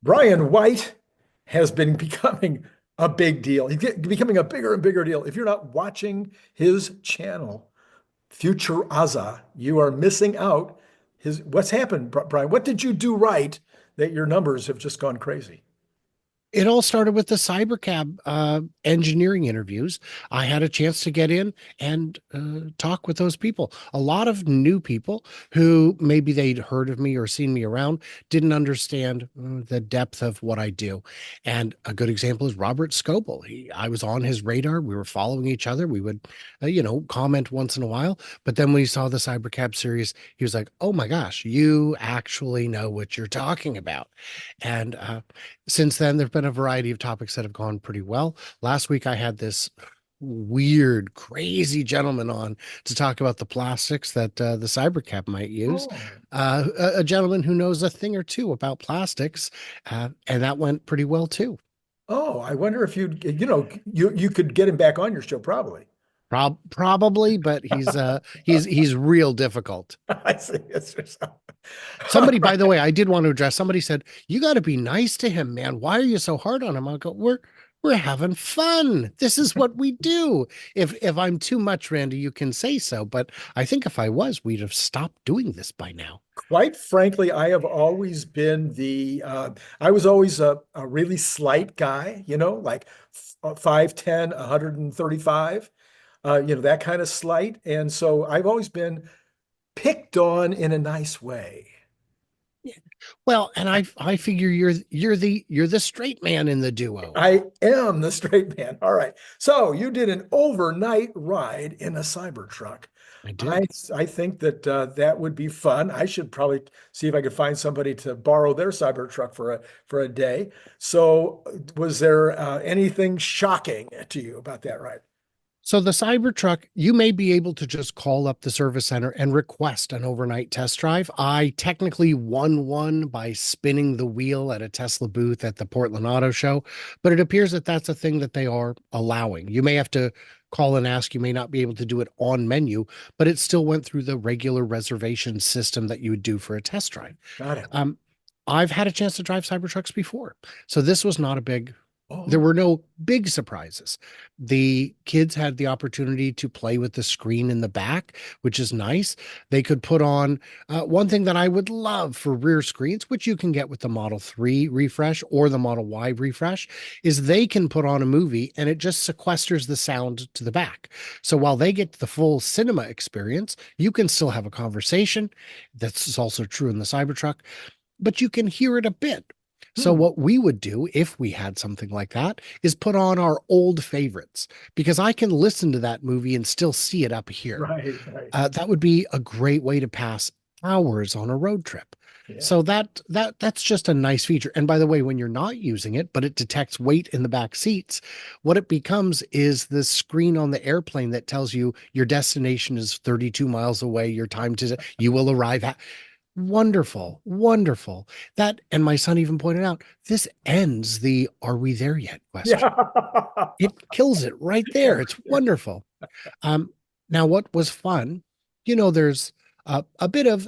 Brian White has been becoming a big deal. He's becoming a bigger and bigger deal. If you're not watching his channel, Future Aza, you are missing out. What's happened, Brian? What did you do right that your numbers have just gone crazy? It all started with the cybercab engineering interviews. I had a chance to get in and talk with those people. A lot of new people who maybe they'd heard of me or seen me around didn't understand the depth of what I do. And a good example is Robert Scoble. I was on his radar. We were following each other. We would, comment once in a while. But then when he saw the cybercab series, he was like, "Oh my gosh, you actually know what you're talking about." And since then, there've been a variety of topics that have gone pretty well. Last week, I had this weird, crazy gentleman on to talk about the plastics that the cybercab might use. Oh, A gentleman who knows a thing or two about plastics, and that went pretty well too. oh, I wonder if you could get him back on your show, probably. Probably, but he's real difficult. I see. It's just, all Somebody, by the right. way, I did want to address. Somebody said, "You got to be nice to him, man. Why are you so hard on him?" I go, "We're having fun. This is what we do. If I'm too much, Randy, you can say so. But I think if I was, we'd have stopped doing this by now." Quite frankly, I have always been I was always a really slight guy, like 5'10", 135, that kind of slight. And so I've always been picked on in a nice way. Well, and I figure you're the straight man in the duo. I am the straight man. All right. So you did an overnight ride in a Cybertruck. I I did. I think that that would be fun. I should probably see if I could find somebody to borrow their Cybertruck for a day. So, was there anything shocking to you about that ride? So the Cybertruck, you may be able to just call up the service center and request an overnight test drive. I technically won one by spinning the wheel at a Tesla booth at the Portland Auto Show, but it appears that that's a thing that they are allowing. You may have to call and ask. You may not be able to do it on menu, but it still went through the regular reservation system that you would do for a test drive. Got it. Um, I've had a chance to drive Cybertrucks before, so this was not a big there Oh, were no big surprises. The kids had the opportunity to play with the screen in the back, which is nice. They could put on one thing that I would love for rear screens, which you can get with the Model 3 refresh or the Model Y refresh, is they can put on a movie and it just sequesters the sound to the back. So while they get the full cinema experience, you can still have a conversation. That's also true in the Cybertruck, but you can hear it a bit. So hmm. what we would do if we had something like that is put on our old favorites because I can listen to that movie and still see it up here. Right, right. That would be a great way to pass hours on a road trip. Yeah. So that's just a nice feature. And by the way, when you're not using it, but it detects weight in the back seats, what it becomes is the screen on the airplane that tells you your destination is 32 miles away, your time to you will arrive at. Wonderful, wonderful. That, and my son even pointed out, this ends the "are we there yet" question. Yeah. It kills it right there. It's wonderful. Um, Now what was fun, there's a bit of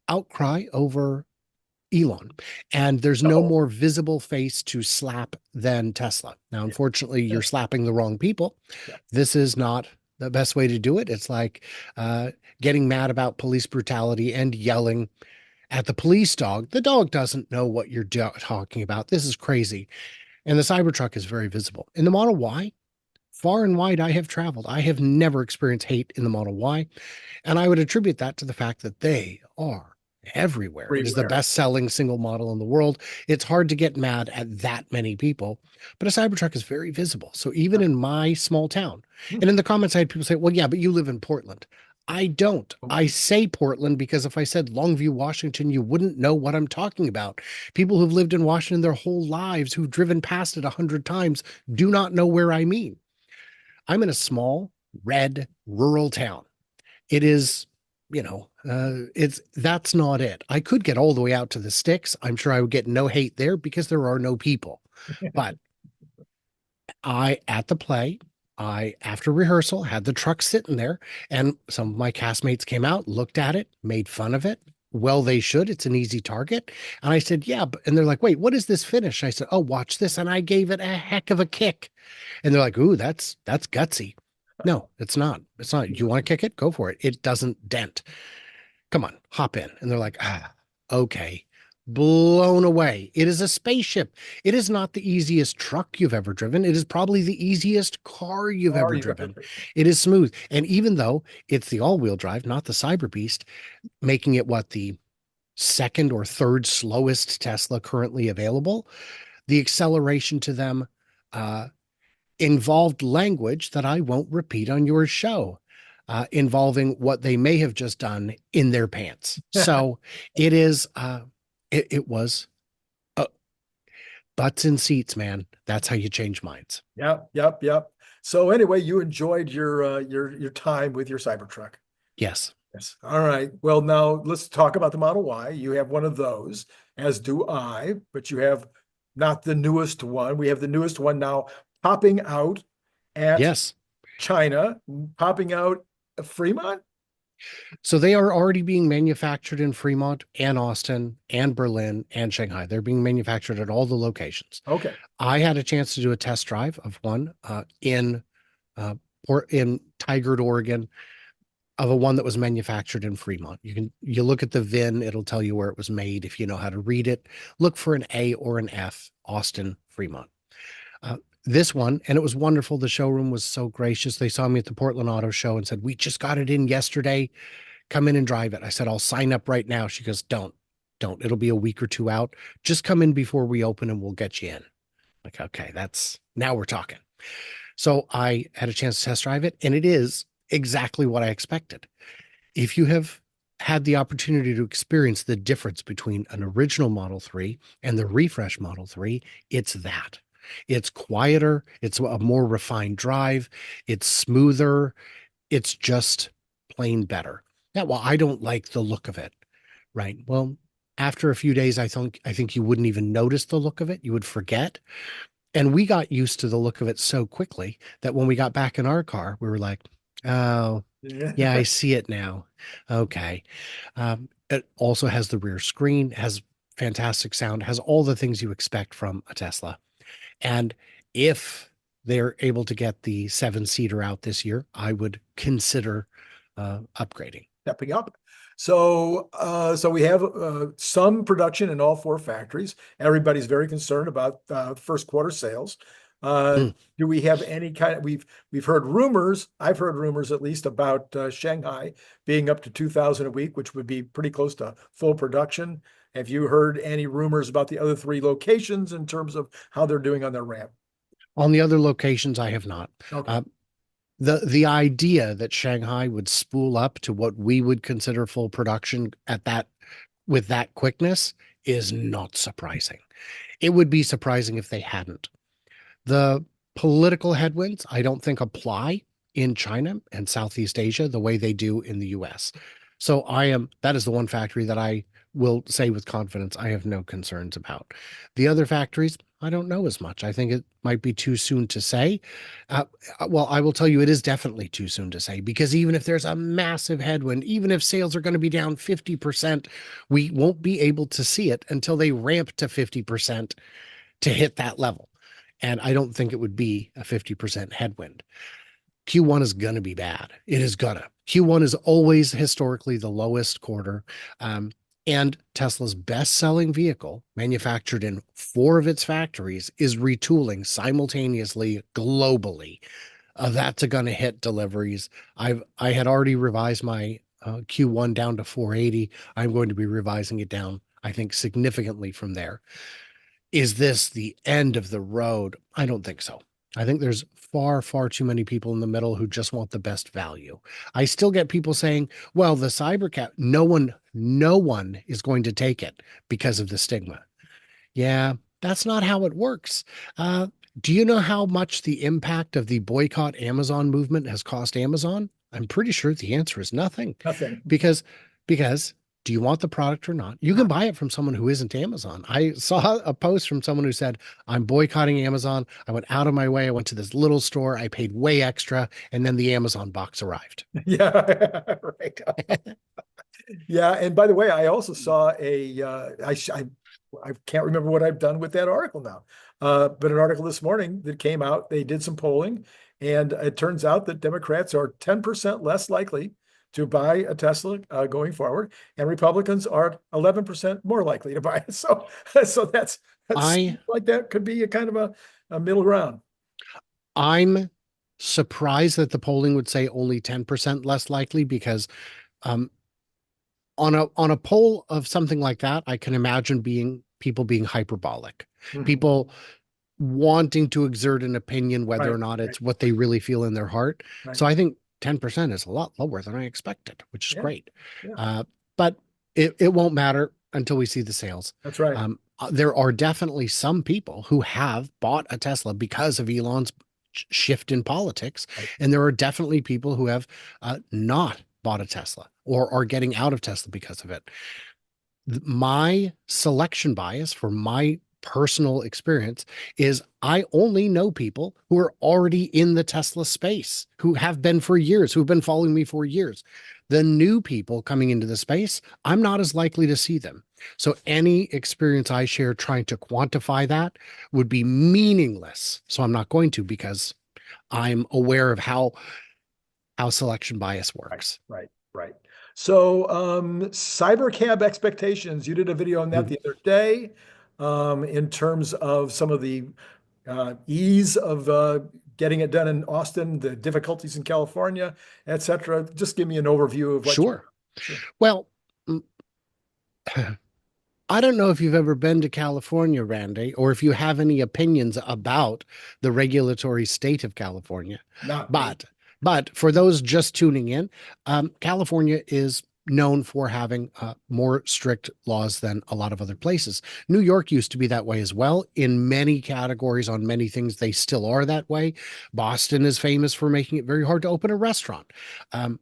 outcry over Elon, and there's no Oh, more visible face to slap than Tesla. Now, yeah. unfortunately, Yeah. you're slapping the wrong people. Yeah. This is not the best way to do it. It's like getting mad about police brutality and yelling at the police dog. The dog doesn't know what you're talking about. This is crazy. And the Cybertruck is very visible. In the Model Y, far and wide I have traveled. I have never experienced hate in the Model Y. And I would attribute that to the fact that they are everywhere. It is the Everywhere. best selling single model in the world. It's hard to get mad at that many people, but a Cybertruck is very visible. So even in my small town, and in the comments, I had people say, "Well, yeah, but you live in Portland." I don't. I say Portland because if I said Longview, Washington, you wouldn't know what I'm talking about. People who've lived in Washington their whole lives, who've driven past it 100 times, do not know where I mean. I'm in a small, red, rural town. It is, it's that's not it. I could get all the way out to the sticks. I'm sure I would get no hate there because there are no people. But at the play, after rehearsal, had the truck sitting there, and some of my castmates came out, looked at it, made fun of it. well, they should. It's an easy target. And I said, yeah. And they're like, wait, what is this finish? I said, oh, watch this. And I gave it a heck of a kick. And they're like, ooh, that's gutsy. No, it's not. It's not. You want to kick it? Go for it. It doesn't dent. Come on, hop in. And they're like, okay. Blown away. It is a spaceship. It is not the easiest truck you've ever driven. It is probably the easiest car you've ever driven. It is smooth. And even though it's the all-wheel drive, not the Cyber Beast, making it what, the second or third slowest Tesla currently available, the acceleration to them involved language that I won't repeat on your show, involving what they may have just done in their pants. So it is, it was butts in seats, man. That's how you change minds. Yep. So anyway, you enjoyed your time with your Cybertruck. Yes. Yes. All right. Well, now let's talk about the Model Y. You have one of those, as do I, but you have not the newest one. We have the newest one now popping out at Yes. China, popping out of Fremont. So they are already being manufactured in Fremont and Austin and Berlin and Shanghai. They're being manufactured at all the locations. Okay. I had a chance to do a test drive of one in Tigard, Oregon, of a one that was manufactured in Fremont. You look at the VIN, it'll tell you where it was made if you know how to read it. Look for an A or an F, Austin, Fremont. This one, and it was wonderful. The showroom was so gracious. They saw me at the Portland Auto Show and said, we just got it in yesterday. Come in and drive it. I said, I'll sign up right now. She goes, don't. It'll be a week or two out. Just come in before we open and we'll get you in. Like, okay, now we're talking. So I had a chance to test drive it, and it is exactly what I expected. If you have had the opportunity to experience the difference between an original Model 3 and the refresh Model 3, it's that. It's quieter. It's a more refined drive. It's smoother. It's just plain better. Yeah, well, I don't like the look of it, right? Well, after a few days, I think you wouldn't even notice the look of it. You would forget. And we got used to the look of it so quickly that when we got back in our car, we were like, oh, yeah, I see it now. Okay. It also has the rear screen, has fantastic sound, has all the things you expect from a Tesla. And if they're able to get the 7-seater out this year, I would consider upgrading. Stepping up. So we have some production in all 4 factories. Everybody's very concerned about first quarter sales. Do we have any kind of, we've heard rumors, I've heard rumors at least about Shanghai being up to 2,000 a week, which would be pretty close to full production. Have you heard any rumors about the other 3 locations in terms of how they're doing on their ramp? On the other locations, I have not. Okay. The idea that Shanghai would spool up to what we would consider full production with that quickness is not surprising. It would be surprising if they hadn't. The political headwinds, I don't think apply in China and Southeast Asia the way they do in the US. So that is the one factory that I will say with confidence I have no concerns about. The other factories, I don't know as much. I think it might be too soon to say. Well, I will tell you, it is definitely too soon to say, because even if there's a massive headwind, even if sales are going to be down 50%, we won't be able to see it until they ramp to 50% to hit that level. And I don't think it would be a 50% headwind. Q1 is going to be bad. It is gonna. Q1 is always historically the lowest quarter. And Tesla's best-selling vehicle, manufactured in 4 of its factories, is retooling simultaneously globally. That's going to hit deliveries. I had already revised my Q1 down to 480. I'm going to be revising it down, I think, significantly from there. Is this the end of the road? I don't think so. I think there's far, far too many people in the middle who just want the best value. I still get people saying, well, the Cybercab, no one is going to take it because of the stigma. Yeah, that's not how it works. Do you know how much the impact of the boycott Amazon movement has cost Amazon? I'm pretty sure the answer is nothing. Nothing. Because do you want the product or not? You can buy it from someone who isn't Amazon. I saw a post from someone who said, I'm boycotting Amazon. I went out of my way. I went to this little store. I paid way extra. And then the Amazon box arrived. Yeah, right. Yeah, and by the way, I also saw I can't remember what I've done with that article now, but an article this morning that came out. They did some polling, and it turns out that Democrats are 10% less likely to buy a Tesla going forward, and Republicans are 11% more likely to buy it. So that's I like that could be a kind of a middle ground. I'm surprised that the polling would say only 10% less likely because um, on a poll of something like that, I can imagine being people being hyperbolic, Mhm. people wanting to exert an opinion, whether or Right, not right, it's what they really feel in their heart. right. So I think 10% is a lot lower than I expected, which is Yeah, great. yeah, But it won't matter until we see the sales. that's right. There are definitely some people who have bought a Tesla because of Elon's shift in politics. Right. And there are definitely people who have not bought a Tesla or are getting out of Tesla because of it. My selection bias for my personal experience is I only know people who are already in the Tesla space, who have been for years, who've been following me for years. The new people coming into the space, I'm not as likely to see them. So any experience I share trying to quantify that would be meaningless. So I'm not going to because I'm aware of how selection bias Right, works. right, right. So, cyber cab expectations, you did a video on that the other day, in terms of some of the ease of getting it done in Austin, the difficulties in California, et cetera. Just give me an overview of what you. Sure. Sure. Well, I don't know if you've ever been to California, Randy, or if you have any opinions about the regulatory state of California. Not me. But for those just tuning in, California is known for having more strict laws than a lot of other places. New York used to be that way as well. In many categories, on many things, they still are that way. Boston is famous for making it very hard to open a restaurant. Um,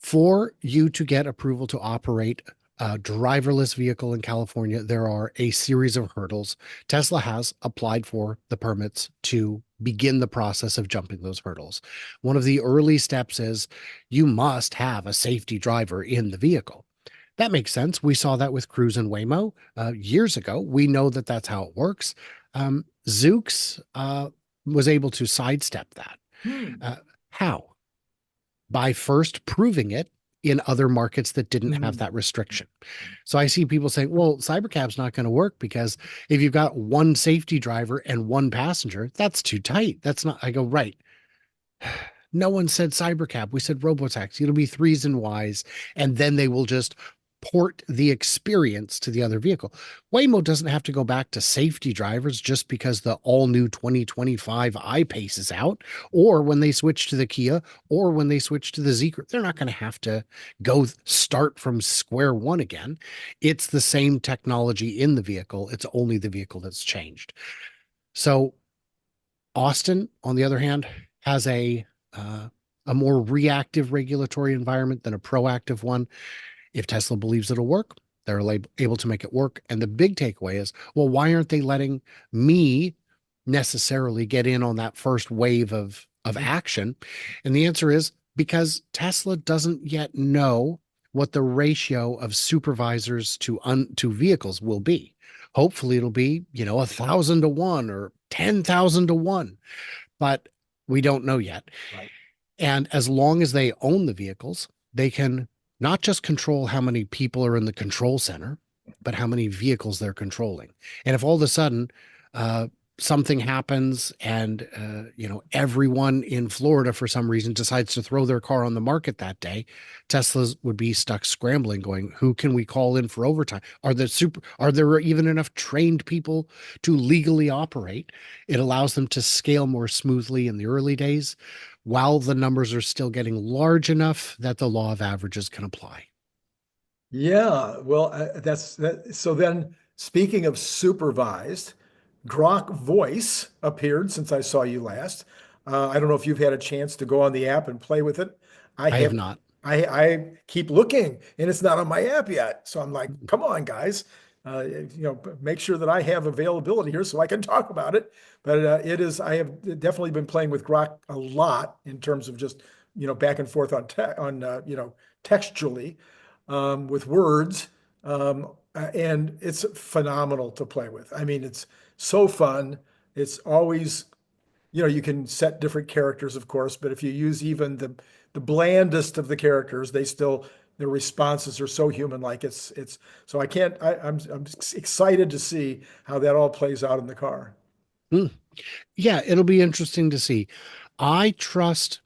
for you to get approval to operate a driverless vehicle in California, there are a series of hurdles. Tesla has applied for the permits to begin the process of jumping those hurdles. One of the early steps is you must have a safety driver in the vehicle. That makes sense. We saw that with Cruise and Waymo years ago. We know that that's how it works. Zoox was able to sidestep that. Hmm. Uh, how? By first proving it in other markets that didn't have Mhm. that restriction. So I see people saying, well, Cybercab's not going to work because if you've got one safety driver and one passenger, that's too tight. That's not, I go, right. No one said Cybercab. We said Robotaxi. It'll be threes and Ys, and then they will just port the experience to the other vehicle. Waymo doesn't have to go back to safety drivers just because the all new 2025 I-Pace is out, or when they switch to the Kia, or when they switch to the Zeekr. They're not going to have to go start from square one again. It's the same technology in the vehicle. It's only the vehicle that's changed. So Austin, on the other hand, has uh, a more reactive regulatory environment than a proactive one. If Tesla believes it'll work, they're able to make it work. And the big takeaway is, well, why aren't they letting me necessarily get in on that first wave of action? And the answer is because Tesla doesn't yet know what the ratio of supervisors to vehicles will be. Hopefully it'll be, 1,000 to 1 or 10,000 to 1, but we don't know yet. Right. And as long as they own the vehicles, they can not just control how many people are in the control center, but how many vehicles they're controlling. And if all of a sudden uh, something happens and everyone in Florida for some reason decides to throw their car on the market that day, Teslas would be stuck scrambling, going, "Who can we call in for overtime? Are there even enough trained people to legally operate?" It allows them to scale more smoothly in the early days while the numbers are still getting large enough that the law of averages can apply. Yeah, well, that's that. So then, speaking of supervised, Grok Voice appeared since I saw you last. I don't know if you've had a chance to go on the app and play with it. I I have have. not. I keep looking, and it's not on my app yet. So I'm like, come on, guys, make sure that I have availability here so I can talk about it. But it is. I have definitely been playing with Grok a lot in terms of just back and forth on textually. with words, and it's phenomenal to play with. I mean, it's so fun. It's always, you can set different characters, of course, but if you use even the blandest of the characters, their responses are so human-like. It's so I can't. I'm just excited to see how that all plays out in the car. Hmm. Yeah, it'll be interesting to see. I trust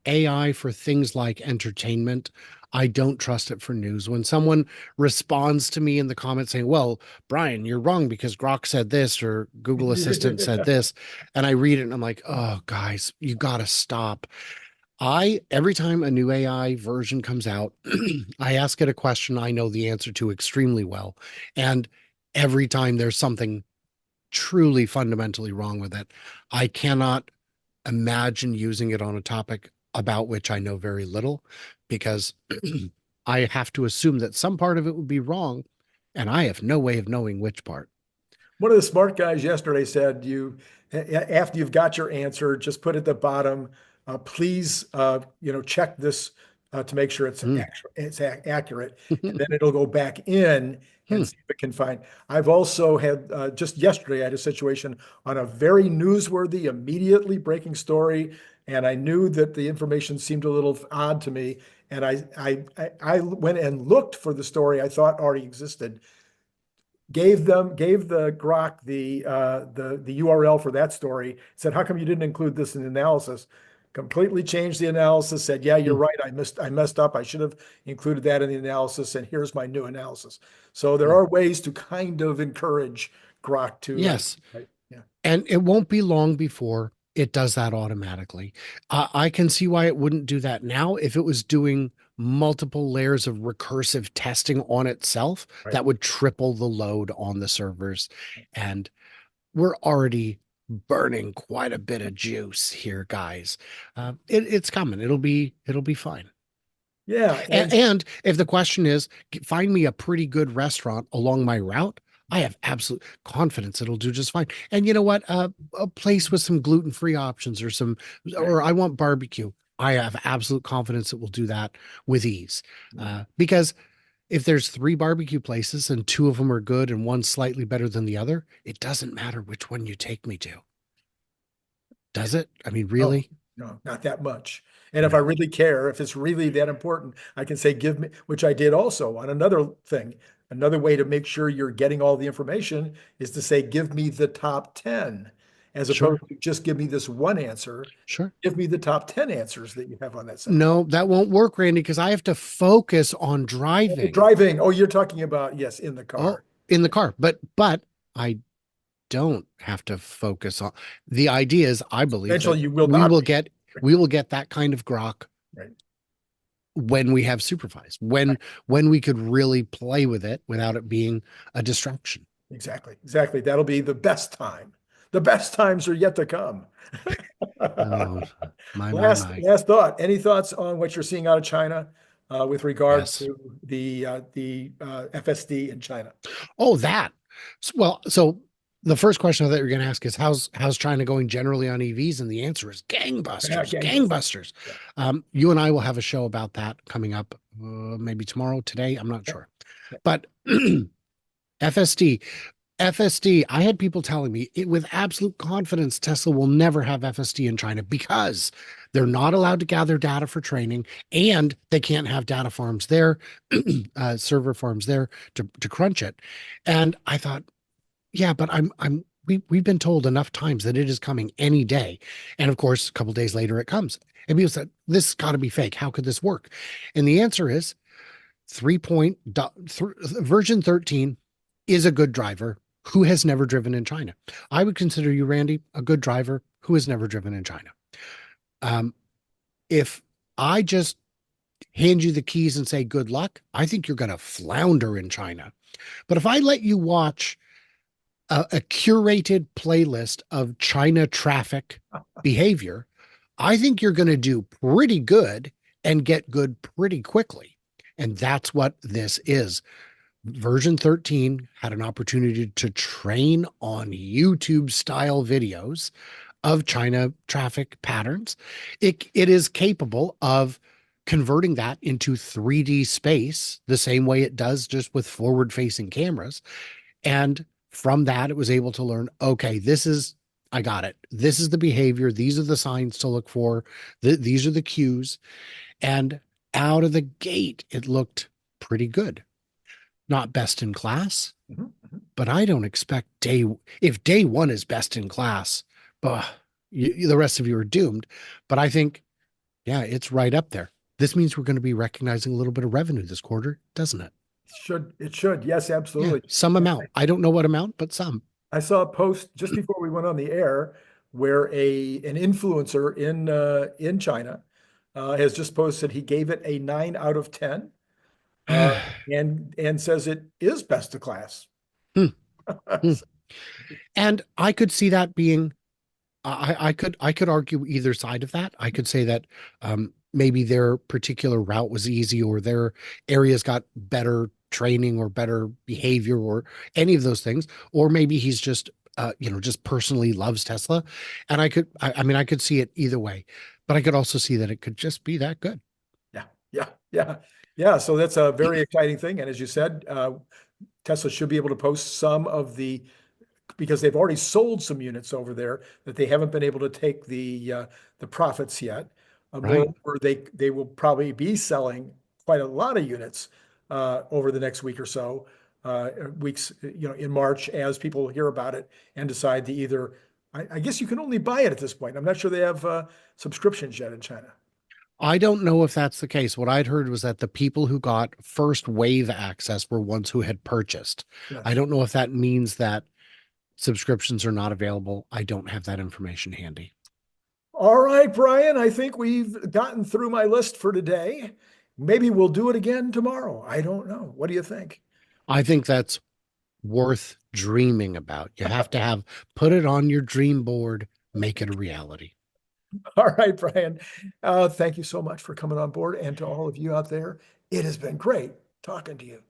AI for things like entertainment. I don't trust it for news. When someone responds to me in the comments saying, well, Brian, you're wrong because Grok said this or Google Assistant said this, and I read it and I'm like, oh, guys, you got to stop. Every time a new AI version comes out, I ask it a question I know the answer to extremely well. And every time there's something truly fundamentally wrong with it, I cannot imagine using it on a topic about which I know very little because I have to assume that some part of it would be wrong, and I have no way of knowing which part. One of the smart guys yesterday said, after you've got your answer, just put at the bottom, please, check this to make sure Hmm. it's accurate, and then it'll go back in Hmm. and see if it can find. I've also had just yesterday, I had a situation on a very newsworthy, immediately breaking story, and I knew that the information seemed a little odd to me, and I went and looked for the story I thought already existed, gave the Grok the URL for that story, said, how come you didn't include this in the analysis? Completely changed the analysis, said, yeah, you're Hmm. right. I messed up. I should have included that in the analysis, and here's my new analysis. So there Hmm. are ways to kind of encourage Grok to, Yes. right, yeah, And it won't be long before it does that automatically. I can see why it wouldn't do that now. If it was doing multiple layers of recursive testing on itself, right. that would triple the load on the servers. And we're already burning quite a bit of juice here, guys. It's coming. It'll be fine. Yeah, and And if the question is, find me a pretty good restaurant along my route, I have absolute confidence it'll do just fine. And you know what? A place with some gluten-free options right. or I want barbecue. I have absolute confidence it will do that with ease. Because if there's three barbecue places and two of them are good and one slightly better than the other, it doesn't matter which one you take me to. Does it? I mean, No, really? no, not that much. And if I No. really care, if it's really that important, I can say, give me, which I did also on another thing. Another way to make sure you're getting all the information is to say, give me the top 10, as Sure. opposed to just give me this one answer. Sure. Give me the top 10 answers that you have on that set. No, that won't work, Randy, because I have to focus on driving. Driving. Oh, you're talking about, yes, in the Oh, car. in the car. But I don't have to focus on the idea is I believe that Eventually, you will we not will be. get we will get that kind of grok Right. when we have supervised, when we could really play with it without it being a distraction. Exactly. Exactly. That'll be the best time. The best times are yet to come. Oh, my, Last thought. Any thoughts on what you're seeing out of China with regard yes. to the FSD in China? Oh, that. So the first question I thought you were going to ask is how's China going generally on EVs? And the answer is Yeah, gangbusters, gangbusters. gangbusters. Yeah. You and I will have a show about that coming up, maybe tomorrow, today. I'm not Yeah. sure, but FSD, FSD. I had people telling me it with absolute confidence Tesla will never have FSD in China because they're not allowed to gather data for training, and they can't have data farms there, server farms there to crunch it. And I thought, yeah, but we've been told enough times that it is coming any day. And of course, a couple of days later it comes. And people said, this has got to be fake. How could this work? And the answer is version 13 is a good driver who has never driven in China. I would consider you, Randy, a good driver who has never driven in China. Um, if I just hand you the keys and say good luck, I think you're going to flounder in China. But if I let you watch a curated playlist of China traffic behavior, I think you're going to do pretty good and get good pretty quickly. And that's what this is. Version 13 had an opportunity to train on YouTube style videos of China traffic patterns. It is capable of converting that into 3D space the same way it does just with forward facing cameras. And from that, it was able to learn, okay, I got it. This is the behavior. These are the signs to look for. These are the cues. And out of the gate, it looked pretty good. Not best in class, Mhm, mhm. but I don't expect if day one is best in class, the rest of you are doomed. But I think, yeah, it's right up there. This means we're going to be recognizing a little bit of revenue this quarter, doesn't it? It should. Yes, Yeah, absolutely. some amount. I don't know what amount, but some. I saw a post just before we went on the air where an influencer in China has just posted he gave it a 9 out of 10 uh, and says it is best of class. Hmm, hmm. And I could see that being I could argue either side of that. I could say that maybe their particular route was easy, or their areas got better training or better behavior, or any of those things, or maybe he's just just personally loves Tesla. And I mean, I could see it either way, but I could also see that it could just be that good. Yeah, yeah, yeah, yeah. So that's a very exciting thing. And as you said, Tesla should be able to post some of the because they've already sold some units over there that they haven't been able to take the profits yet. Right. Moreover, they will probably be selling quite a lot of units over the next week or so, weeks, in March as people hear about it and decide to either. I guess you can only buy it at this point. I'm not sure they have subscriptions yet in China. I don't know if that's the case. What I'd heard was that the people who got first wave access were ones who had purchased. I Yes. don't know if that means that subscriptions are not available. I don't have that information handy. All right, Brian, I think we've gotten through my list for today. Maybe we'll do it again tomorrow. I don't know. What do you think? I think that's worth dreaming about. You have to put it on your dream board, make it a reality. All right, Brian. Thank you so much for coming on board. And to all of you out there, it has been great talking to you.